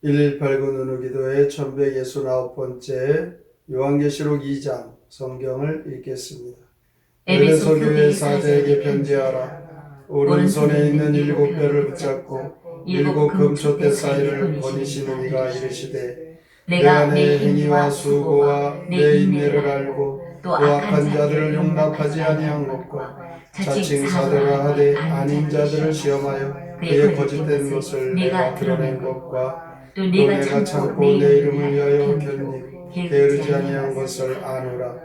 1189 누누기도의 1169번째 요한계시록 2장 성경을 읽겠습니다. 에베소 교회 사제에게 편지하라. 오른손에 있는 7별을 붙잡고 7 금촛대 사이를 거니시는 이가 이르시되 내가 내 행위와 수고와 내 인내를 알고 또 악한 자들을 용납하지 아니한 것과 자칭 사도라 하되 아닌 자들을 시험하여 그의 거짓된 것을 내가 드러낸 것과 또 내가 참고 내 이름을 위하여 견디고 게으르지 아니한 것을 아노라.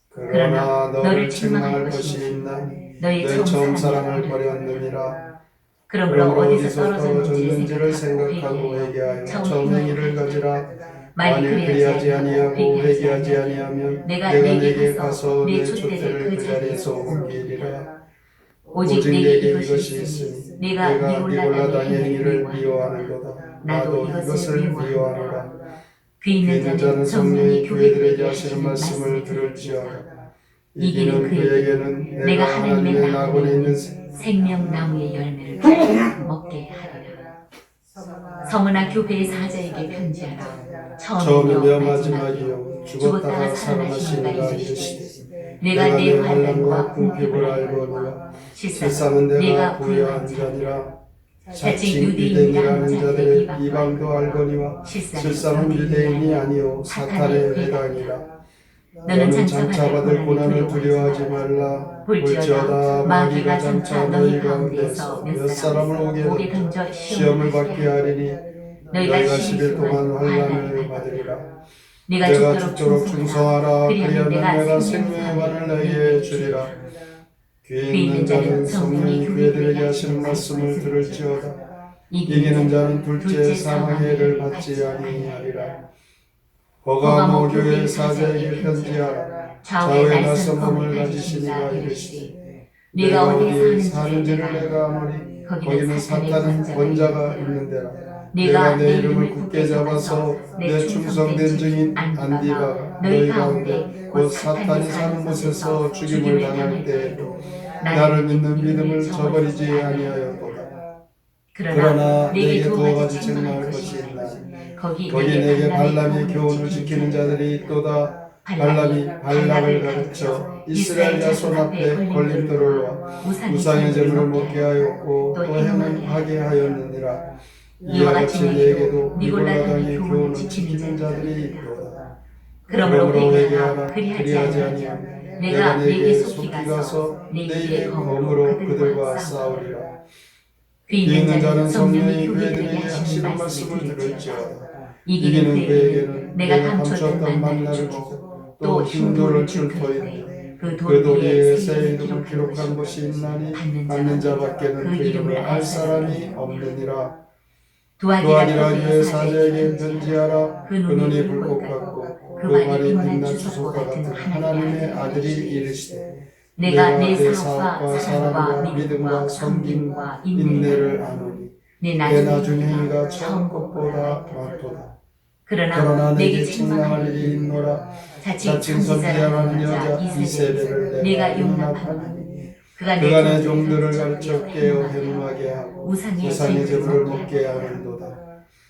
그러나 너를 책망할 것이 있나 너의 처음 사랑을 버렸느니라. 그러므로 어디서 떨어졌는지를 생각하고 회개하여 처음 행위를 가지라. 만일 그리하지 아니하고 회개하지 아니하면 내가 내게 가서 내 촛대를 그 자리에서 옮기리라. 오직 내게 이것이 있으니 내가 니골라당의 행위를 미워하는도다. 나도 이것을 미워하노라. 귀 있는 자는 성령이 교회들에게 하시는 말씀을 들을지어다. 이기는 그에게는 내가 하나님의 낙원에 있는 생명나무의 열매를 먹게 하리라. 서문화 교회의 사자에게 편지하라. 처음이며 마지막이요 죽었다가 살아나신 이가 이르시되 내가 내 환난과 궁핍을 알거니와 실상은 내가 부유한 자니라. 자칭 유대인이라는 자들의 이방도 알거니와 실상은 유대인이 아니요 사탄의 회당이라. 너는 장차 받을 고난을 두려워하지 말라. 볼지어다 마귀가 장차 너희 가운데서 몇 사람을 오게 던져 시험을 받게 하리니 너희가 10일 동안 환난을 받으리라. 내가 죽도록 충성하라. 그리하면 내가 생명의 관을 너희에게 주리라. 귀에 있는 자는 성령이 교회들에게 하시는 말씀을 들을지어다. 이기는 자는 둘째 사망의 해를 받지 아니하리라. 버가모 교회 사제에게 편지하라. 좌우에 낯선 몸을 가지신 이가 이르시되 내가 어디에 사는지를 내가 아노니 거기는 사탄은 권자가 있는 데라. 내가 내 이름을 굳게 잡아서 내 충성된 증인 안디바가 너희 가운데 곧 사탄이 사는 곳에서 죽임을 당할 때에도 나를 믿는 믿음을 저버리지 아니하였도다. 그러나 내게 두어 가지 책망할 것이 있나 거기 내게 발람의 교훈을 지키는 자들이 있도다. 발람이 발락을 가르쳐 이스라엘 자손 앞에 걸림돌을 와 우상의 제물을 먹게 하였고 또 행하게 하였느니라. 이와 같이 내게도 니골라당의 교훈을 지키는 자들이 있도다. 그러므로 회개하라. 그리하지 아니하면 내가 내게 속히 가서 내 입의 검으로 그들과 싸우리라. 귀 있는 자는 성령이 교회들에게 하시는 말씀을 들을지어다. 이기는 그에게는 내가 감추었던 만나를 주고 또 흰돌을 줄 터인데 그 돌 위에 새 이름을 기록한 것이 있나니 받는 자밖에는 그 이름을 알 사람이 없느니라. 두아디라 교회 사제에게 편지하라. 그 눈이 불꽃 같고 그 발이 빛난 주석과 같은 하나님의 아들이 이르시되 내가 내 사업과 사랑과 믿음과 섬김과 인내를 아노니 내 나중 행위가 처음 것보다 많도다. 그러나 내게 책망할 일이 있노라. 자칭 선지자라는 여자 이세벨을 내가 용납하노니 그가 내 종들을 가르쳐 깨어 행하게 하고 우상의 제물을 먹게 하는도다.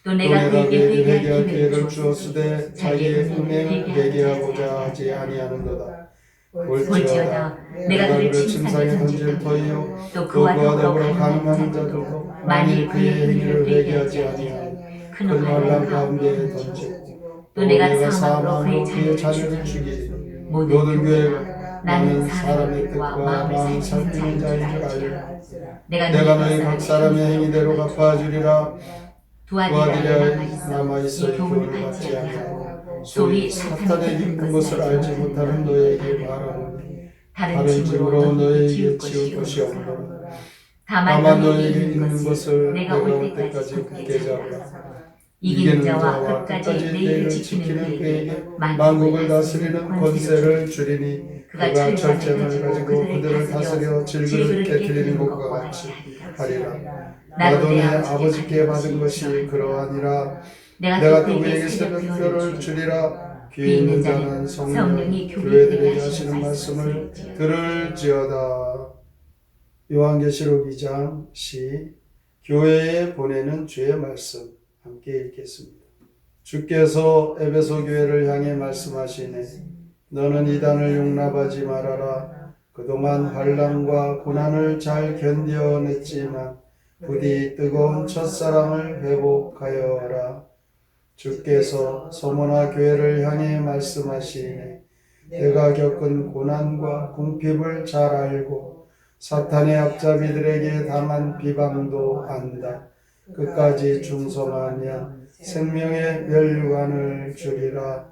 또 내가 그에게 회개할 기회를 주었으되 자기의 음행을 회개하고자 하지 아니하는도다. 볼지어다 내가 그를 침상에 던질 터이요 또 그와 더불어 가늠하는 자들도 만일 그의 행위를 회개하지 아니하면 큰 환난 가운데에 던지고 또 내가 사망으로 그의 자녀를 죽이리. 모든 교회가 나는 사람의 뜻과 마음을 살피는 자인 줄 알리라. 내가 너희 각 사람의 행위대로 갚아주리라. 두아디라에 남아있어 이 교훈을 받지 아니하고 소위 사탄의 깊은 것을 알지 못하는 너희에게 말하노니 다른 짐으로 너희에게 지울 것이 없노라. 다만 너희에게 있는 것을 내가 올 때까지 굳게 잡으라. 이기는 자와 끝까지 내일을 지키는 그에게 만국을 다스리는 권세를 주리니 그가 철제를 가지고 그들을 다스려 질그릇 깨뜨리는 것과 같이 하리라. 나도 내 아버지께 받은 것이 그러하니라. 내가 또 그에게 새벽별을 주리라. 귀 있는 자는 성령이 교회들에게 하시는 말씀을 들을지어다. 요한계시록 2장 시 교회에 보내는 주의 말씀. 함께 읽겠습니다. 주께서 에베소 교회를 향해 말씀하시네. 너는 이단을 용납하지 말아라. 그동안 환난과 고난을 잘 견뎌냈지만 부디 뜨거운 첫사랑을 회복하여라. 주께서 서머나 교회를 향해 말씀하시네. 내가 겪은 고난과 궁핍을 잘 알고 사탄의 앞잡이들에게 당한 비방도 안다. 끝까지 충성하면 생명의 면류관을 주리라.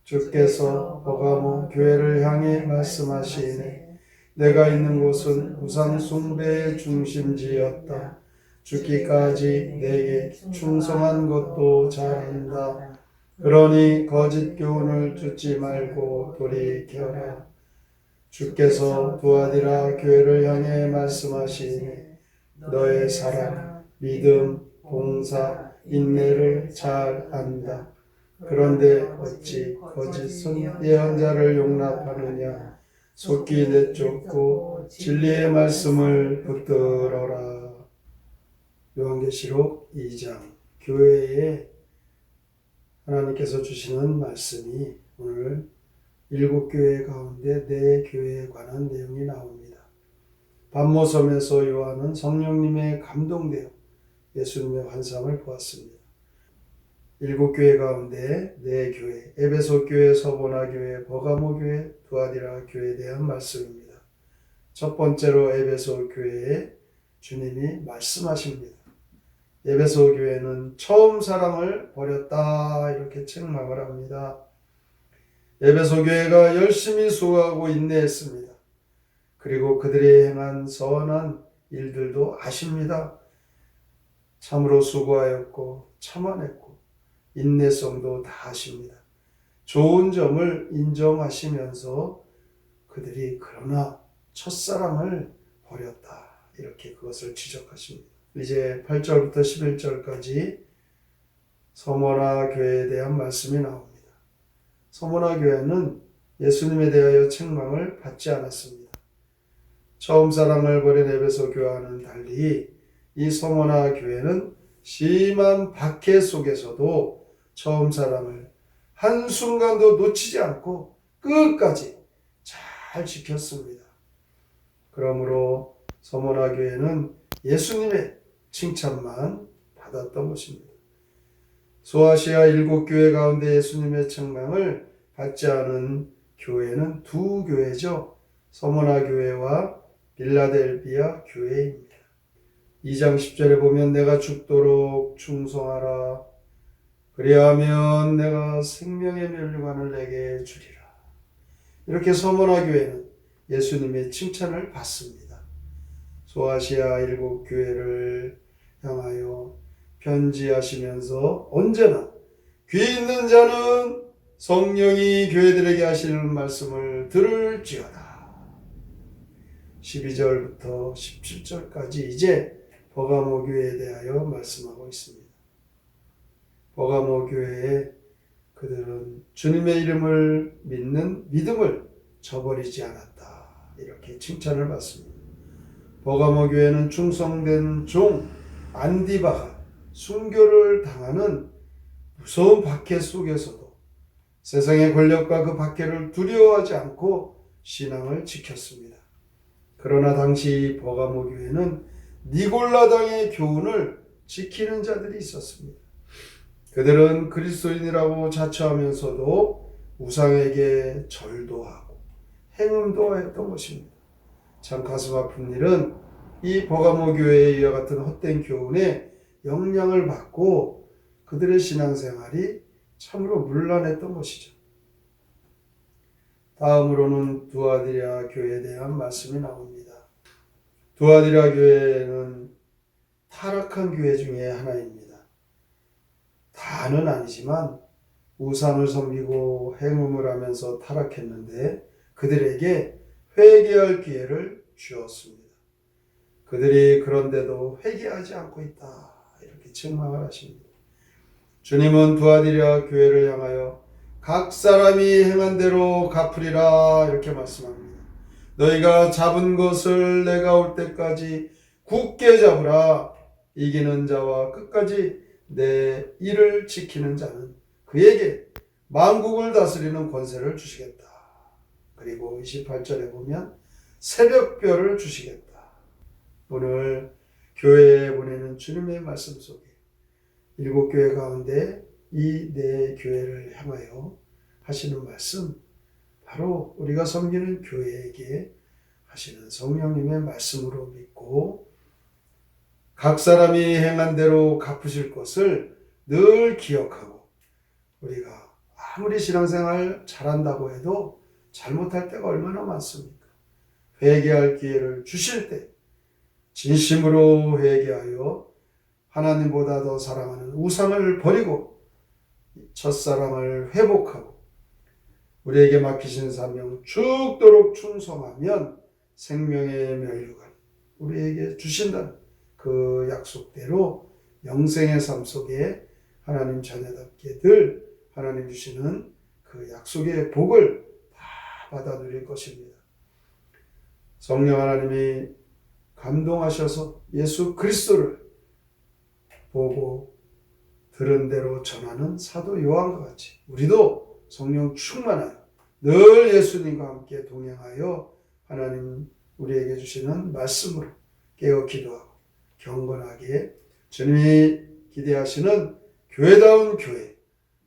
주께서 버가모 교회를 향해 말씀하시네. 내가 있는 곳은 우상 숭배의 중심지였다. 죽기까지 내게 충성한 것도 잘한다. 그러니 거짓 교훈을 쫓지 말고 돌이켜라. 주께서 두아디라 교회를 향해 말씀하시니 너의 사랑, 믿음, 봉사, 인내를 잘 안다. 그런데 어찌 거짓 예언자를 용납하느냐. 속기 내쫓고 진리의 말씀을 붙들어라. 요한계시록 2장 교회에 하나님께서 주시는 말씀이 오늘 7교회 가운데 4교회에 관한 내용이 나옵니다. 반모섬에서 요한은 성령님의 감동되어 예수님의 환상을 보았습니다. 7교회 가운데 4교회, 에베소 교회, 서보나 교회, 버가모 교회, 두아디라 교회에 대한 말씀입니다. 첫 번째로 에베소 교회에 주님이 말씀하십니다. 에베소 교회는 처음 사랑을 버렸다 이렇게 책망을 합니다. 에베소 교회가 열심히 수고하고 인내했습니다. 그리고 그들이 행한 선한 일들도 아십니다. 참으로 수고하였고 참아냈고 인내성도 다 아십니다. 좋은 점을 인정하시면서 그들이 그러나 첫사랑을 버렸다 이렇게 그것을 지적하십니다. 이제 8절부터 11절까지 서머나 교회에 대한 말씀이 나옵니다. 서머나 교회는 예수님에 대하여 책망을 받지 않았습니다. 처음 사랑을 버린 에베소 교회와는 달리 이 서머나 교회는 심한 박해 속에서도 처음 사랑을 한순간도 놓치지 않고 끝까지 잘 지켰습니다. 그러므로 서머나 교회는 예수님의 칭찬만 받았던 것입니다. 소아시아 7교회 가운데 예수님의 책망을 받지 않은 교회는 2교회죠. 서머나 교회와 빌라델비아 교회입니다. 2장 10절에 보면 내가 죽도록 충성하라. 그리하면 내가 생명의 면류관을 내게 주리라. 이렇게 서머나 교회는 예수님의 칭찬을 받습니다. 소아시아 7교회를 향하여 편지하시면서 언제나 귀 있는 자는 성령이 교회들에게 하시는 말씀을 들을지어다. 12절부터 17절까지 이제 버가모 교회에 대하여 말씀하고 있습니다. 버가모 교회에 그들은 주님의 이름을 믿는 믿음을 저버리지 않았다. 이렇게 칭찬을 받습니다. 버가모 교회는 충성된 종 안디바가 순교를 당하는 무서운 박해 속에서도 세상의 권력과 그 박해를 두려워하지 않고 신앙을 지켰습니다. 그러나 당시 버가모 교회는 니골라당의 교훈을 지키는 자들이 있었습니다. 그들은 그리스도인이라고 자처하면서도 우상에게 절도 하고 행음도 했던 것입니다. 참 가슴 아픈 일은 이 버가모 교회의 이와 같은 헛된 교훈에 영향을 받고 그들의 신앙생활이 참으로 문란했던 것이죠. 다음으로는 두아디라 교회에 대한 말씀이 나옵니다. 두아디라 교회는 타락한 교회 중에 하나입니다. 다는 아니지만 우상을 섬기고 행음을 하면서 타락했는데 그들에게 회개할 기회를 주었습니다. 그들이 그런데도 회개하지 않고 있다. 이렇게 책망을 하십니다. 주님은 두아디라 교회를 향하여 각 사람이 행한 대로 갚으리라 이렇게 말씀합니다. 너희가 잡은 것을 내가 올 때까지 굳게 잡으라. 이기는 자와 끝까지 내 일을 지키는 자는 그에게 만국을 다스리는 권세를 주시겠다. 그리고 28절에 보면 새벽별을 주시겠다. 오늘 교회에 보내는 주님의 말씀 속에 7교회 가운데 이 네 교회를 향하여 하시는 말씀, 바로 우리가 섬기는 교회에게 하시는 성령님의 말씀으로 믿고 각 사람이 행한 대로 갚으실 것을 늘 기억하고, 우리가 아무리 신앙생활 잘한다고 해도 잘못할 때가 얼마나 많습니까? 회개할 기회를 주실 때 진심으로 회개하여 하나님보다 더 사랑하는 우상을 버리고 첫사랑을 회복하고 우리에게 맡기신 사명 죽도록 충성하면 생명의 면류관 우리에게 주신다는 그 약속대로 영생의 삶 속에 하나님 자녀답게 늘 하나님 주시는 그 약속의 복을 다 받아 누릴 것입니다. 성령 하나님이 감동하셔서 예수 그리스도를 보고 들은 대로 전하는 사도 요한과 같이 우리도 성령 충만하여 늘 예수님과 함께 동행하여 하나님 우리에게 주시는 말씀으로 깨어 기도하고 경건하게 주님이 기대하시는 교회다운 교회,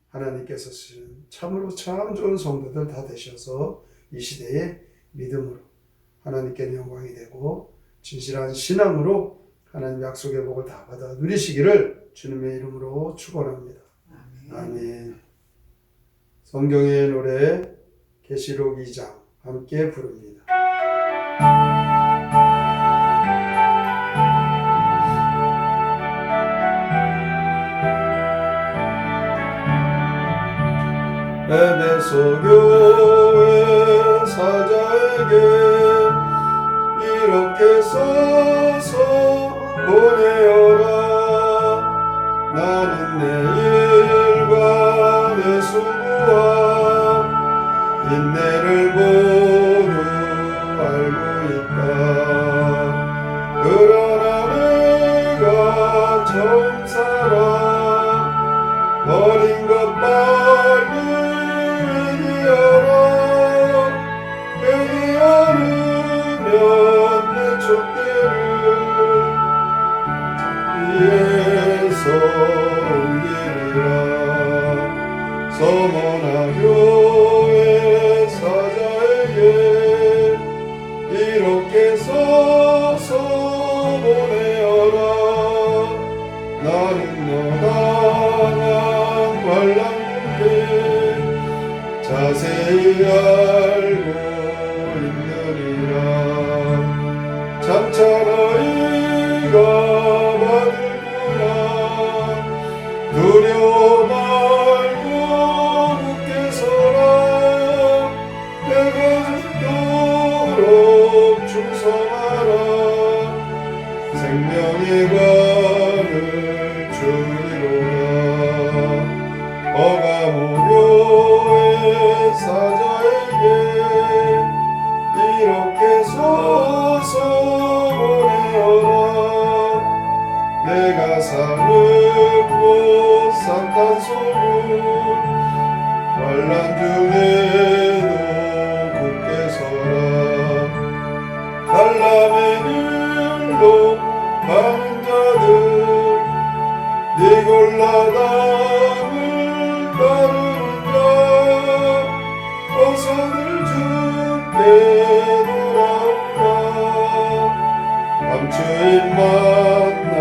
하나님께서 쓰시는 참으로 참 좋은 성도들 다 되셔서 이 시대에 믿음으로 하나님께 영광이 되고 진실한 신앙으로 하나님 약속의 복을 다 받아 누리시기를 주님의 이름으로 축원합니다. 아멘. 성경의 노래 계시록 2장 함께 부릅니다. 에베소 교회 사자에게 이렇게 써서 보내어라. 나는 내 일과 내 수고와 인내를 모두 알고 있다. 그러나 내가 처음 살아 어린 것 빨리 서머나 교회 사자에게 이렇게 써서 보내어라. 나는 너 당한 관람께 자세히 알고 있느니라. 장차 너희가 두려워 말고 굳게 서라. 내가 죽도록 충성하라. 생명의 관을 주리로라. 버가모 교회 사자에게 이렇게 써서 보내어라. 내가 사는 산탄소를 환난 중에도 굳게 서라. 갈라의 길로 가는 자들 니골라 당을 따르는 자 어서들 주께 돌아오라. 감추인 만나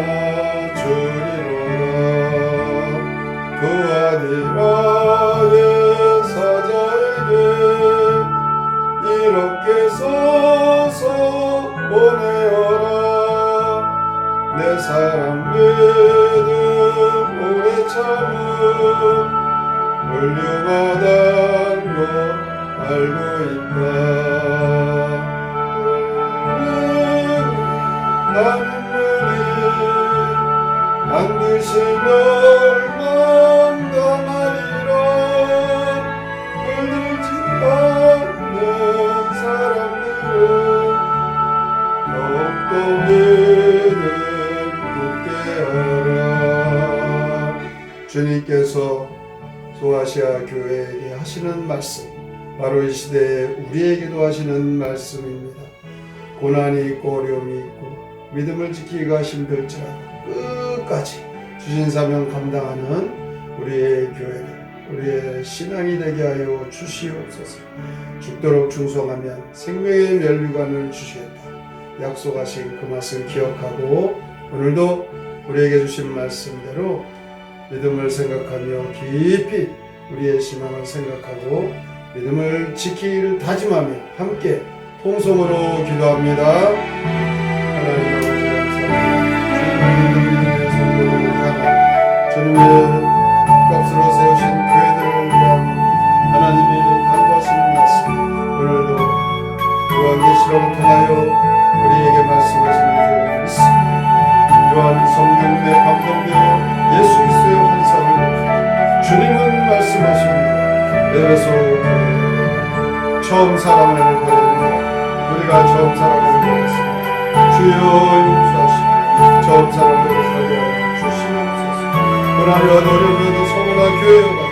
주리로라. 아디라의 사자에게 이렇게 써서 보내어라. 내 사랑 믿음 오래 참음 훌륭하단 거 알고 있다. 나는 반드시 멸망당하리라. 물들지 않는 사람들은 더욱더 믿음 굳게 하라. 주님께서 소아시아 교회에게 하시는 말씀, 바로 이 시대에 우리에게도 하시는 말씀입니다. 고난이 있고 어려움이 있고 믿음을 지키기가 힘들지라도 끝까지 주신 사명 감당하는 우리의 교회를, 우리의 신앙이 되게 하여 주시옵소서. 죽도록 충성하면 생명의 면류관을 주시겠다 약속하신 그 말씀 기억하고 오늘도 우리에게 주신 말씀대로 믿음을 생각하며 깊이 우리의 신앙을 생각하고 믿음을 지키기를 다짐하며 함께 통성으로 기도합니다. 하나님 아버지 감사합니다. 주님을 믿는 믿음의 성도를 향한 주님의 값으로 세우신 교회들을 위한 하나님의 간구하시는 말씀, 오늘도 요한계시록을 통하여 우리에게 말씀하시는 줄 믿습니다. 요한 성경에 감동되어 예수 그리스도의 환상을 주님은 말씀하십니다. 에베소 처음 사랑을 버렸는데 우리가 처음 사랑을 버렸습니다. 주여 용서하시고 처음 사랑을 살게 하여 주시옵소서. 고난이와 어려움에도 서문화 교회가